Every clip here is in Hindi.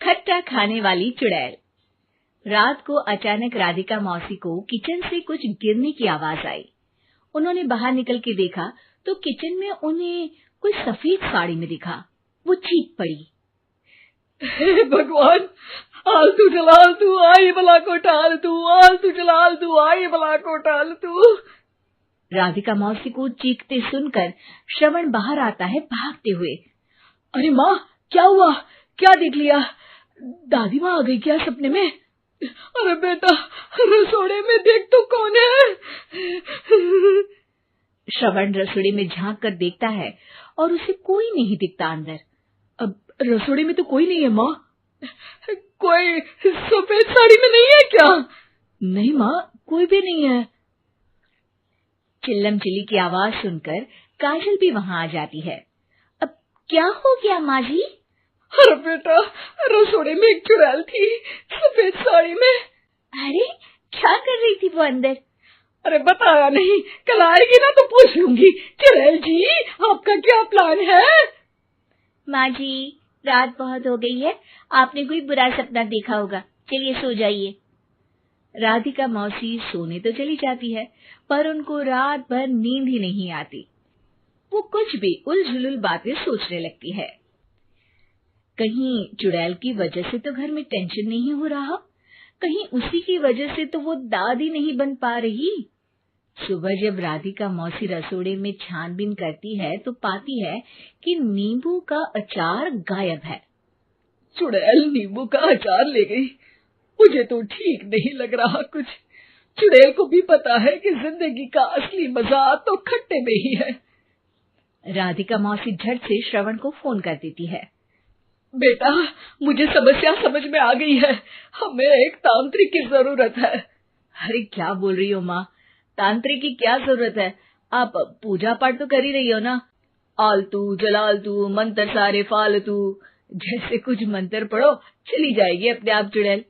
खट्टा खाने वाली चुड़ैल। रात को अचानक राधिका मौसी को किचन से कुछ गिरने की आवाज आई। उन्होंने बाहर निकल के देखा तो किचन में उन्हें कोई सफेद साड़ी में दिखा। वो चीख पड़ी, हे भगवान, आलतू जलाल तू आई भला को टाल तू, आलतू जलाल तू आई भला को टाल तू। राधिका मौसी को चीखते सुनकर श्रवण बाहर आता है भागते हुए। अरे माँ, क्या हुआ? क्या देख लिया? दादी माँ आ गई क्या सपने में? अरे बेटा, रसोड़े में देख तो कौन है? श्रवण रसोड़े में झांक कर देखता है और उसे कोई नहीं दिखता अंदर। अब रसोड़े में तो कोई नहीं है माँ। कोई सफेद साड़ी में नहीं है क्या? नहीं माँ, कोई भी नहीं है। चिल्लम चिल्ली की आवाज सुनकर काजल भी वहां आ जाती है। अब क्या हो गया माँ जी? अरे बेटा, रसोड़े में एक चुड़ैल थी सफेद साड़ी में। अरे क्या कर रही थी वो अंदर? अरे बताया नहीं, कल आएगी ना तो पूछ लूंगी। चुड़ैल जी, आपका क्या प्लान है? माँ जी, रात बहुत हो गई है, आपने कोई बुरा सपना देखा होगा, चलिए सो जाइए। राधिका मौसी सोने तो चली जाती है, पर उनको रात भर नींद ही नहीं आती। वो कुछ भी उलझुल बातें सोचने लगती है। कहीं चुड़ैल की वजह से तो घर में टेंशन नहीं हो रहा, कहीं उसी की वजह से तो वो दादी नहीं बन पा रही। सुबह जब राधिका मौसी रसोड़े में छानबीन करती है तो पाती है कि नींबू का अचार गायब है। चुड़ैल नींबू का अचार ले गई, मुझे तो ठीक नहीं लग रहा कुछ। चुड़ैल को भी पता है कि जिंदगी का असली मजा तो खट्टे में ही है। राधिका मौसी झट से श्रवण को फोन कर देती है। बेटा, मुझे समस्या समझ में आ गई है, हमें एक तांत्रिक की जरूरत है। अरे क्या बोल रही हो माँ, तांत्रिक की क्या जरूरत है? आप पूजा पाठ तो कर ही रही हो ना। आलतू जलालतू मंत्र सारे फालतू जैसे कुछ मंत्र पढ़ो, चली जाएगी अपने आप चुड़ैल।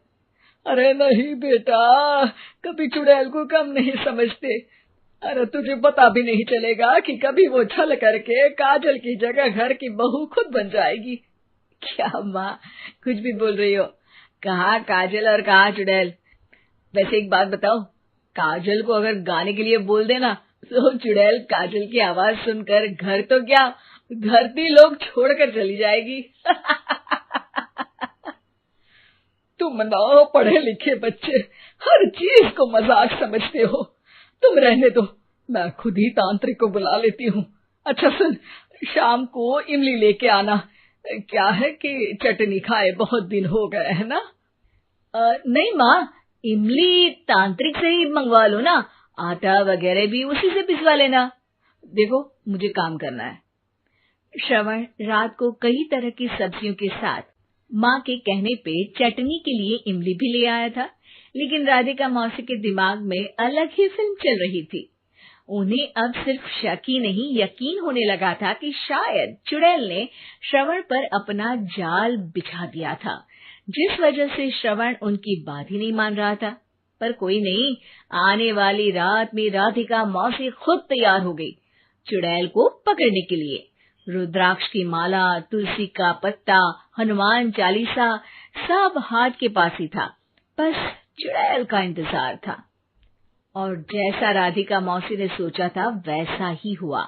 अरे नहीं बेटा, कभी चुड़ैल को कम नहीं समझते। अरे तुझे पता भी नहीं चलेगा कि कभी वो छल करके काजल की जगह घर की बहू खुद बन जाएगी। क्या माँ, कुछ भी बोल रही हो? कहाँ काजल और कहाँ चुड़ैल? वैसे एक बात बताओ, काजल को अगर गाने के लिए बोल देना तो चुड़ैल काजल की आवाज सुनकर घर तो क्या, धरती लोग छोड़कर चली जाएगी। तुम ना पढ़े लिखे बच्चे हर चीज को मजाक समझते हो। तुम रहने दो, मैं खुद ही तांत्रिक को बुला लेती हूँ। अच्छा सुन, शाम को इमली लेके आना। क्या है कि चटनी खाए बहुत दिन हो गए है ना? नहीं माँ, इमली तांत्रिक से ही मंगवा लो ना, आटा वगैरह भी उसी से पिसवा लेना। देखो मुझे काम करना है। श्रवण रात को कई तरह की सब्जियों के साथ माँ के कहने पे चटनी के लिए इमली भी ले आया था, लेकिन राधिका मौसी के दिमाग में अलग ही फिल्म चल रही थी। उन्हें अब सिर्फ शक ही नहीं यकीन होने लगा था कि शायद चुड़ैल ने श्रवण पर अपना जाल बिछा दिया था, जिस वजह से श्रवण उनकी बात ही नहीं मान रहा था। पर कोई नहीं, आने वाली रात में राधिका मौसी खुद तैयार हो गई चुड़ैल को पकड़ने के लिए। रुद्राक्ष की माला, तुलसी का पत्ता, हनुमान चालीसा सब हाथ के पास ही था, बस चुड़ैल का इंतजार था। और जैसा राधिका मौसी ने सोचा था वैसा ही हुआ।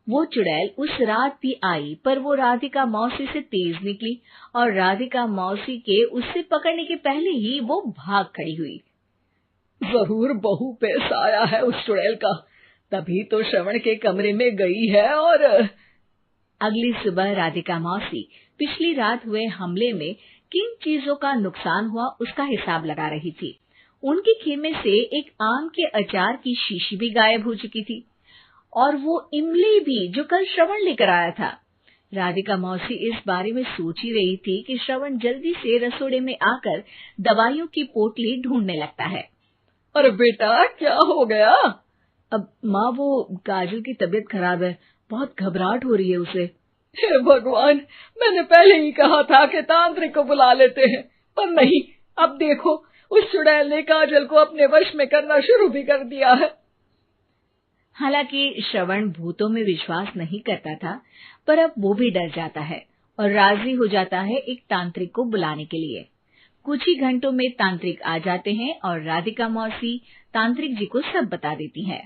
वो चुड़ैल उस रात भी आई, पर वो राधिका मौसी से तेज निकली और राधिका मौसी के उससे पकड़ने के पहले ही वो भाग खड़ी हुई। जरूर बहू पे साया है उस चुड़ैल का, तभी तो श्रवण के कमरे में गई है। और अगली सुबह राधिका मौसी पिछली रात हुए हमले में किन चीजों का नुकसान हुआ उसका हिसाब लगा रही थी। उनके खेमे से एक आम के अचार की शीशी भी गायब हो चुकी थी, और वो इमली भी जो कल श्रवण लेकर आया था। राधिका मौसी इस बारे में सोच ही रही थी कि श्रवण जल्दी से रसोड़े में आकर दवाइयों की पोटली ढूंढने लगता है। अरे बेटा, क्या हो गया? अब माँ, वो काजल की तबीयत खराब है, बहुत घबराहट हो रही है उसे। हे भगवान, मैंने पहले ही कहा था कि तांत्रिक को बुला लेते हैं, पर नहीं, अब देखो उस चुड़ैल ने काजल को अपने वश में करना शुरू भी कर दिया है। हालांकि श्रवण भूतों में विश्वास नहीं करता था, पर अब वो भी डर जाता है। और राजी हो जाता है एक तांत्रिक को बुलाने के लिए। कुछ ही घंटों में तांत्रिक आ जाते हैं और राधिका मौसी तांत्रिक जी को सब बता देती है।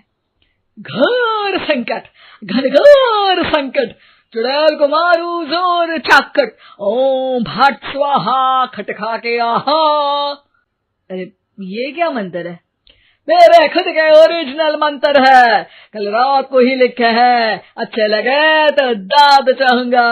घोर संकट, घनघोर संकट, चुड़ैल को मारू जोर चाकट, ओम भट स्वाहा खटखा के आहा। अरे ये क्या मंत्र है? मेरे खुद के ओरिजिनल मंत्र है, कल रात को ही लिखे हैं, अच्छे लगे तो दाद चाहूंगा।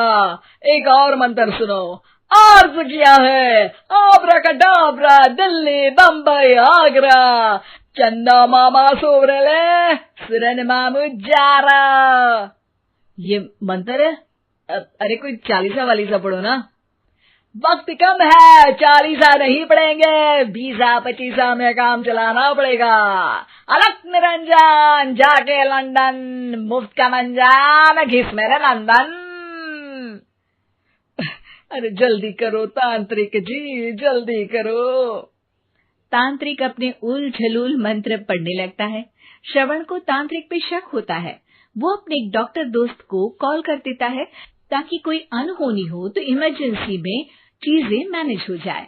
एक और मंत्र सुनो। अर्ज किया है आब्राकडाब्रा, दिल्ली बम्बई आगरा, चंदा मामा सोवरले सुरन मामू जारा। ये मंत्र है? अरे कोई 40 वालीसा पढ़ो ना। वक्त कम है, 40 नहीं पड़ेंगे, 20-25 में काम चलाना पड़ेगा। अलग निरंजन जाके लंदन, मुफ्त का मंजान घिस मेरे नंदन। अरे जल्दी करो तांत्रिक जी, जल्दी करो। तांत्रिक अपने उल झलूल मंत्र पढ़ने लगता है। श्रवण को तांत्रिक पे शक होता है। वो अपने एक डॉक्टर दोस्त को कॉल कर देता है ताकि कोई अनहोनी हो तो इमरजेंसी में चीजें मैनेज हो जाए।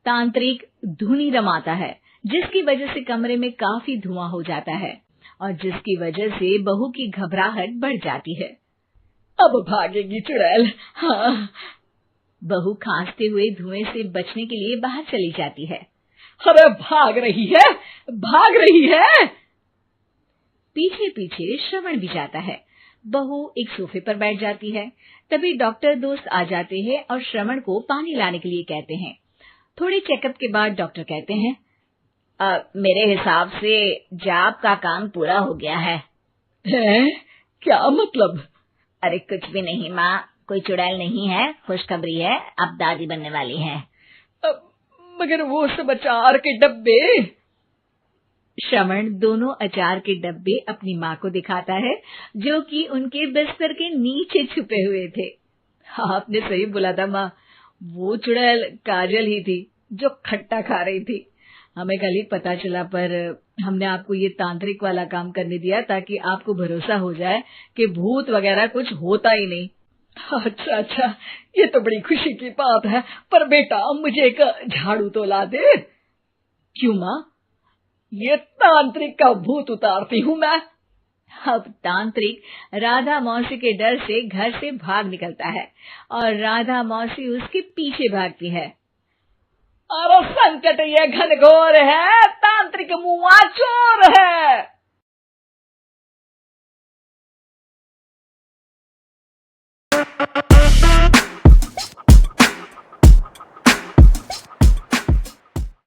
तांत्रिक धुनी रमाता है, जिसकी वजह से कमरे में काफी धुआं हो जाता है और जिसकी वजह से बहू की घबराहट बढ़ जाती है। अब भागेगी चुड़ैल। हाँ। बहू खांसते हुए धुएं से बचने के लिए बाहर चली जाती है। अरे भाग रही है, भाग रही है। पीछे पीछे श्रवण भी जाता है। बहू एक सोफे पर बैठ जाती है। तभी डॉक्टर दोस्त आ जाते हैं और श्रवण को पानी लाने के लिए कहते हैं। थोड़े चेकअप के बाद डॉक्टर कहते हैं, मेरे हिसाब से जाप का काम पूरा हो गया है। क्या मतलब? अरे कुछ भी नहीं माँ, कोई चुड़ैल नहीं है, खुशखबरी है, अब दादी बनने वाली है। मगर वो सब अचार के डब्बे। श्रवण दोनों अचार के डब्बे अपनी माँ को दिखाता है, जो कि उनके बिस्तर के नीचे छुपे हुए थे। आपने सही बोला था माँ, वो चुड़ैल काजल ही थी जो खट्टा खा रही थी। हमें कल ही पता चला, पर हमने आपको ये तांत्रिक वाला काम करने दिया ताकि आपको भरोसा हो जाए कि भूत वगैरह कुछ होता ही नहीं। अच्छा अच्छा, ये तो बड़ी खुशी की बात है, पर बेटा मुझे एक झाड़ू तो ला दे। क्यों माँ? ये तांत्रिक का भूत उतारती हूँ मैं। अब तांत्रिक राधा मौसी के डर से घर से भाग निकलता है और राधा मौसी उसके पीछे भागती है। अरे संकट ये घनघोर है, तांत्रिक मुआ चोर है।